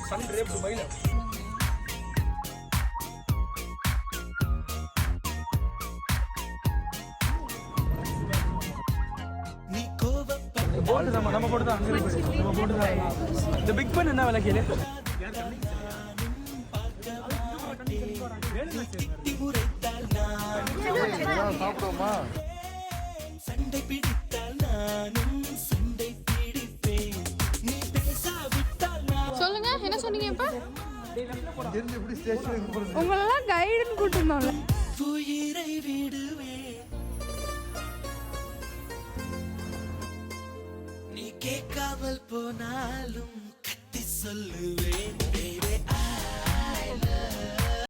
Sun rape மயில போட்டு நம்ம போட்டு தான் நம்ம போட்டு தான் இந்த பிக் பன் என்ன விலை கேளு சாப்பிடுவோமா? சண்டை பிடித்தால் நானும் சண்டை பிடிப்பேன். நீ பேசாவிட்டால் நான் சொல்லுங்க என்ன சொன்னீங்க இப்ப? இருந்து எப்படி ஸ்டேஷனுக்கு போறது? உங்களெல்லாம் கைடுன்னு கூட்டிருந்தோம்ல. உயிரை விடுவேன். நீ கேட்காமல் போனாலும் கத்தி சொல்லுவேன்.